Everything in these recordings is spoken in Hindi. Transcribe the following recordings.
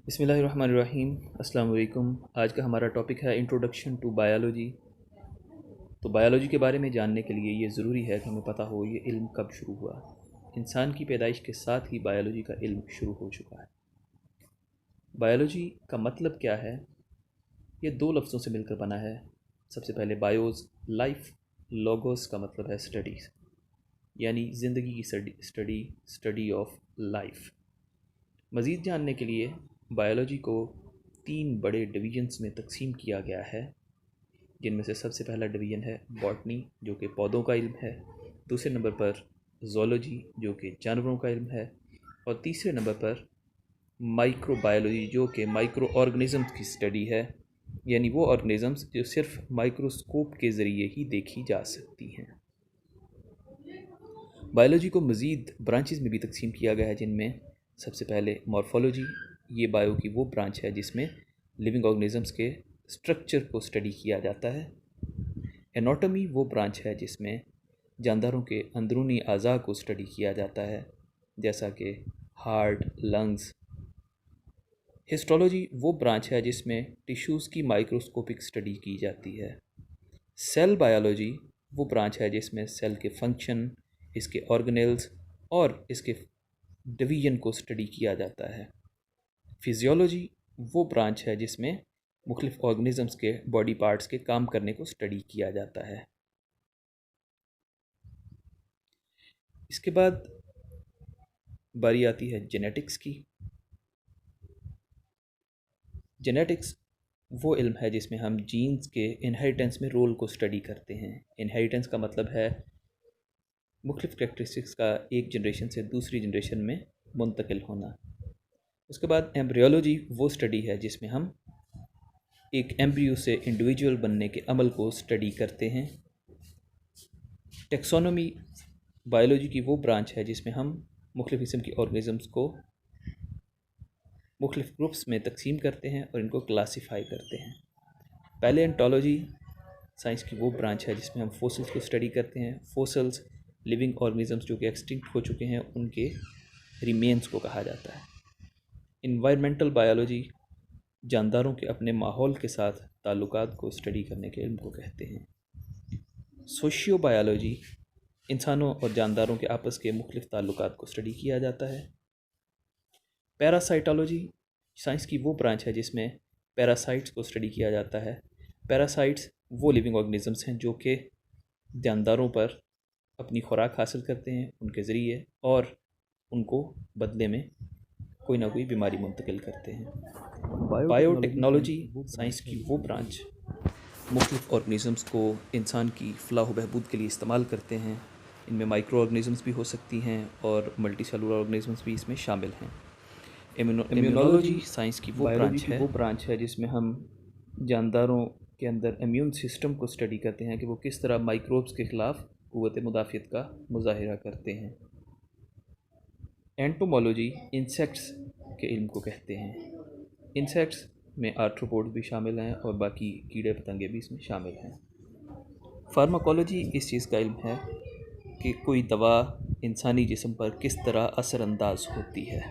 बिस्मिल्लाहिर्रहमानिर्रहीम। अस्सलाम वालेकुम। आज का हमारा टॉपिक है इंट्रोडक्शन टू बायोलॉजी। तो बायोलॉजी के बारे में जानने के लिए ये ज़रूरी है कि हमें पता हो ये इल्म कब शुरू हुआ। इंसान की पैदाइश के साथ ही बायोलॉजी का इल्म शुरू हो चुका है। बायोलॉजी का मतलब क्या है? ये दो लफ्ज़ों से मिलकर बना है। सबसे पहले बायोज़ लाइफ, लोगोस का मतलब है स्टडीज़, यानी ज़िंदगी की स्टडी ऑफ लाइफ। मज़ीद जानने के लिए बायोलॉजी को 3 बड़े डिवीजन्स में तकसीम किया गया है, जिनमें से सबसे पहला डिवीज़न है बॉटनी, जो कि पौधों का इल्म है। दूसरे नंबर पर ज़ूलॉजी, जो कि जानवरों का इल्म है। और तीसरे नंबर पर माइक्रोबायोलॉजी, जो कि माइक्रो ऑर्गेनिज़म्स की स्टडी है, यानी वो ऑर्गेनिज़म्स जो सिर्फ माइक्रोस्कोप के ज़रिए ही देखी जा सकती हैं। बायोलॉजी को मज़ीद ब्रांचेस में भी तकसीम किया गया है, जिनमें सबसे पहले मॉर्फोलॉजी। ये बायो की वो ब्रांच है जिसमें लिविंग ऑर्गेनिज़म्स के स्ट्रक्चर को स्टडी किया जाता है। एनाटॉमी वो ब्रांच है जिसमें जानदारों के अंदरूनी अज़ा को स्टडी किया जाता है, जैसा कि हार्ट, लंग्स। हिस्टोलॉजी वो ब्रांच है जिसमें टिश्यूज़ की माइक्रोस्कोपिक स्टडी की जाती है। सेल बायोलॉजी वो ब्रांच है जिसमें सेल के फंक्शन, इसके ऑर्गेनेल्स और इसके डिवीजन को स्टडी किया जाता है। फिजियोलॉजी वो ब्रांच है जिसमें मुख्तलिफ ऑर्गेनिज़म्स के बॉडी पार्ट्स के काम करने को स्टडी किया जाता है। इसके बाद बारी आती है जेनेटिक्स की। जेनेटिक्स वो इल्म है जिसमें हम जीन्स के इनहेरिटेंस में रोल को स्टडी करते हैं। इनहेरिटेंस का मतलब है मुख्तलिफ करेक्टरिस्टिक्स का एक जनरेशन से दूसरी जनरेशन में मुंतकिल होना। उसके बाद एम्ब्रियोलॉजी वो स्टडी है जिसमें हम एक एम्ब्रियो से इंडिविजुअल बनने के अमल को स्टडी करते हैं। टेक्सोनोमी बायोलॉजी की वो ब्रांच है जिसमें हम मुख्तलिफ किस्म की ऑर्गेनिज़म्स को मुख्तलिफ ग्रुप्स में तकसीम करते हैं और इनको क्लासीफाई करते हैं। पैलेंटोलॉजी साइंस की वो ब्रांच है जिसमें हम फोसिल्स को स्टडी करते हैं। फोसिल्स लिविंग ऑर्गेनिज़म्स जो कि एक्सटिंक्ट हो चुके हैं उनके रिमेन्स को कहा जाता है। इन्वायरमेंटल बायोलॉजी जानदारों के अपने माहौल के साथ ताल्लुकात को स्टडी करने के इल्म को कहते हैं। सोशियो बायोलॉजी इंसानों और जानदारों के आपस के मुख्तलिफ ताल्लुकात को स्टडी किया जाता है। पैरासाइटोलॉजी साइंस की वो ब्रांच है जिसमें पैरासाइट्स को स्टडी किया जाता है। पैरासाइट्स वो लिविंग ऑर्गेनिज़म्स हैं जो कि जानदारों पर अपनी खुराक हासिल करते हैं उनके ज़रिए और उनको बदले में कोई ना कोई बीमारी मुंतकिल करते हैं। बायोटेक्नोलॉजी साइंस की वो ब्रांच मुख्तलिफ ऑर्गेनिज़म्स को इंसान की फ़लाह व बहबूद के लिए इस्तेमाल करते हैं। इनमें माइक्रो ऑर्गेनिज़म्स भी हो सकती हैं और मल्टी सेलुलर ऑर्गेनिज़म्स भी इसमें शामिल हैं। इम्यूनोलॉजी साइंस की वो ब्रांच है जिसमें हम जानदारों के अंदर इम्यून सिस्टम को स्टडी करते हैं कि वो किस तरह माइक्रोब्स के ख़िलाफ़ क़ुव्वत मुदाफ़ियत का मुज़ाहिरा करते हैं। एंटोमोलॉजी इंसेक्ट्स के इल्म को कहते हैं। इंसेक्ट्स में आर्थ्रोपोड्स भी शामिल हैं और बाकी कीड़े पतंगे भी इसमें शामिल हैं। फार्माकोलॉजी इस चीज़ का इल्म है कि कोई दवा इंसानी जिस्म पर किस तरह असरअंदाज होती है।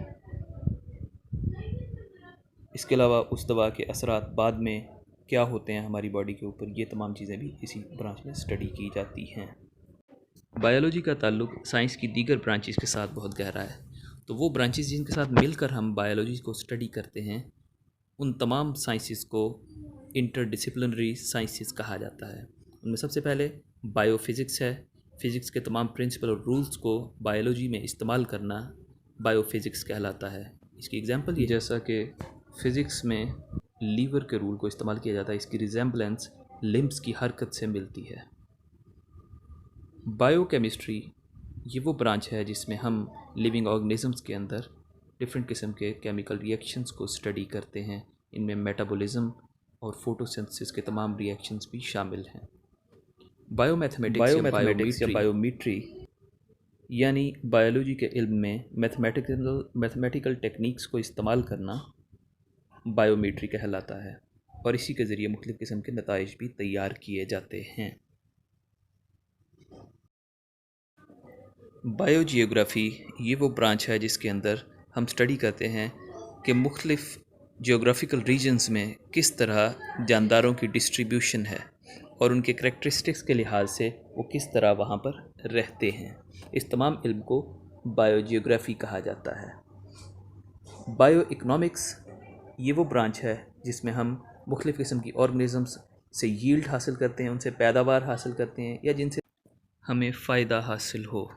इसके अलावा उस दवा के असरात बाद में क्या होते हैं हमारी बॉडी के ऊपर, ये तमाम चीज़ें भी इसी ब्रांच में स्टडी की जाती हैं। बायोलॉजी का ताल्लुक साइंस की दीगर ब्रांचेस के साथ बहुत गहरा है। तो वो ब्रांचेस जिनके साथ मिलकर हम बायोलॉजी को स्टडी करते हैं उन तमाम साइंसेस को इंटरडिसिप्लिनरी साइंसेस कहा जाता है। उनमें सबसे पहले बायोफिज़िक्स है। फ़िज़िक्स के तमाम प्रिंसिपल और रूल्स को बायोलॉजी में इस्तेमाल करना बायोफिज़िक्स कहलाता है। इसकी एग्जांपल ये जैसा कि फ़िज़िक्स में लीवर के रूल को इस्तेमाल किया जाता है, इसकी रिजेम्बलेंस लिम्ब्स की हरकत से मिलती है। बायोकेमिस्ट्री ये वो ब्रांच है जिसमें हम लिविंग ऑर्गेनिज़म्स के अंदर डिफरेंट किस्म के केमिकल रिएक्शंस को स्टडी करते हैं। इनमें मेटाबॉलिज्म और फोटोसिंथेसिस के तमाम रिएक्शंस भी शामिल हैं। बायोमैथमेटिक्स या बायोमेट्री यानी बायोलॉजी के इल्म में मैथमेटिकल टेक्निक्स को इस्तेमाल करना बायोमेट्री कहलाता है और इसी के ज़रिए मुख्तलिफ़ किस्म के नताइज भी तैयार किए जाते हैं। बायोजियोग्राफ़ी ये वो ब्रांच है जिसके अंदर हम स्टडी करते हैं कि मुख्तलिफ़ जियोग्राफिकल रीजन्स में किस तरह जानदारों की डिस्ट्रीब्यूशन है और उनके करैक्टरिस्टिक्स के लिहाज से वो किस तरह वहाँ पर रहते हैं। इस तमाम इल्म को बायोजियोग्राफी कहा जाता है। बायो इकनॉमिक्स ये वो ब्रांच है जिसमें हम मुख्तलिफ़ किस्म की ऑर्गेनिज़म्स से यील्ड हासिल करते हैं, उनसे पैदावार हासिल करते हैं या जिनसे हमें फ़ायदा हासिल हो।